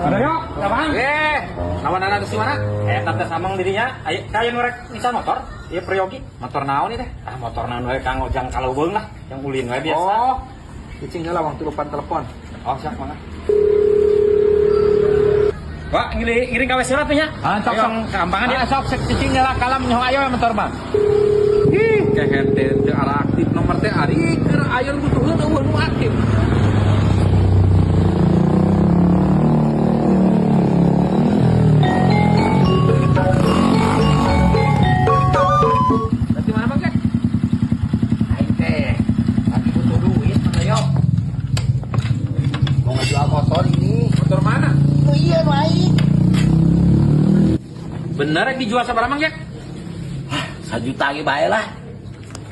Ada yuk, apaan? Lawan anak di mana? Tante samang dirinya. Ayo, kaya ngorek nisan motor. Iya Priyogi. Motor naon nih teh? Motor naon wae Kang Ojang kalau beung lah. Yang ulin wae biasa. Oh, cicing lah waktu lupa telepon. Oh, siap mangga. Wah, ngiring kawe surat nya. Sok keampangan ya. Sok cicing lah kalam nyoh ayo motor mah. Ih, kehente teu arah aktif nomor teh ari keur ayeun butuheun eueuh nu aktif. Berarti mana Bang? Aing teh lagi butuh duit mana yo. Mau ngejual motor ini. Motor mana? Oh iya nu aing. Bener rek dijual sabaraha Mang Jack? 1 juta ge bae lah.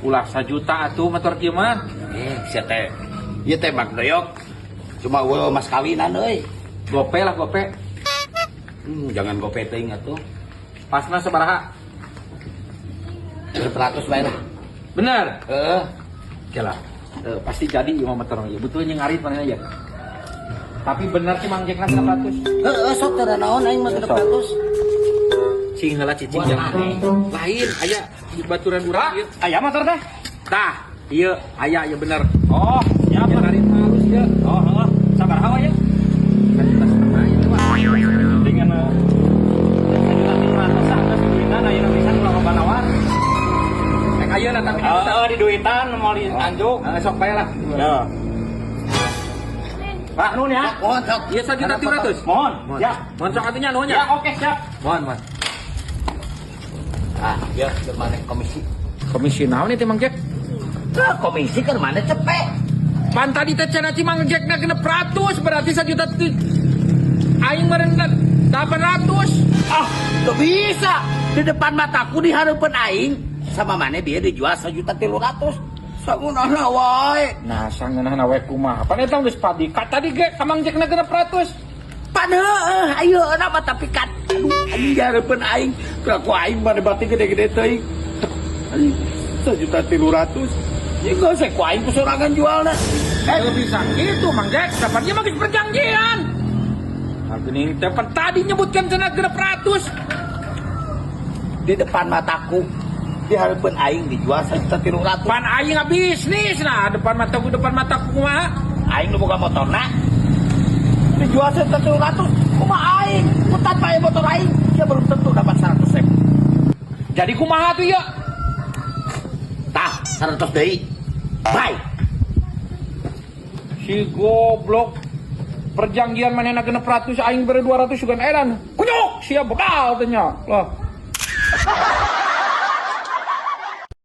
Ulah 1 juta atuh motor kieu mah. Sia teh. Ieu teh Mak Doyok. Cuma eueuh mas kawinan euy. Gope lah gope. Jangan gope teuing atuh. Pasna sabaraha? 100 bae lah. Bener. Oke lah. Pasti jadi ieu mah motor ieu. Betul nya ngarit mana aja. Tapi bener sih Mang Jack na 100. Sok teu naon aing mah 100. Cing heula cicing jangan. Lain aya di baturan urang ieu. Aya motor teh? Tah, ieu aya ieu bener. Oh, Ya ngarit halus ieu. Oh, heeh. Sabaraha we ya? Kan kita setengah ieu mah. Dengan Ayeuna tapi di duitan mau di Tanjung. Sok bae lah. Ya. Pak nun ya. Mohon sok. Ieu 1.300.000. Mohon. Ya. Mohon sok atunya nuhun Ya, ya. oke siap. Mohon. Ya, mana komisi? Komisi naon ieu teh Mang Jack? Komisi kan mana cepet. Pan tadi teh cenah Mang Jack na genep ratus berarti 1 juta aing meureun 800. Gak bisa. Di depan mataku di harapan aing sama mana dia dijual 1.300.000. Sangunana wae. Nah, sangeunahna we kumaha? Pan eta geus padi. Tadi ge ka Mang Jack na genep ratus. Padahal ayo nama tapi kan anjing harapan aing kelaku aing mana bati gede-gede teuing. 1.300.000. Ya gak usah ku aing kusorangan jualna. Bisa gitu Mang Jack. Dapatnya mah geus perjanjian. Geuning teh pan tadi nyebutkan cenah genep ratus. Di depan mataku di harapan aing dijual 1.300.000. Pan aing bisnis nah depan mataku kumaha? Aing nu boga motorna dijual 1.300.000. Kumaha aing? Ku tanpa motor aing dia belum tentu dapat 100.000. Jadi kumaha tuh ya? Tah 100 deui. Bye. Si goblok perjanjian manehna genep ratus aing bere 200 sugan edan. Kunyuk sia bekal teh nya. Lah.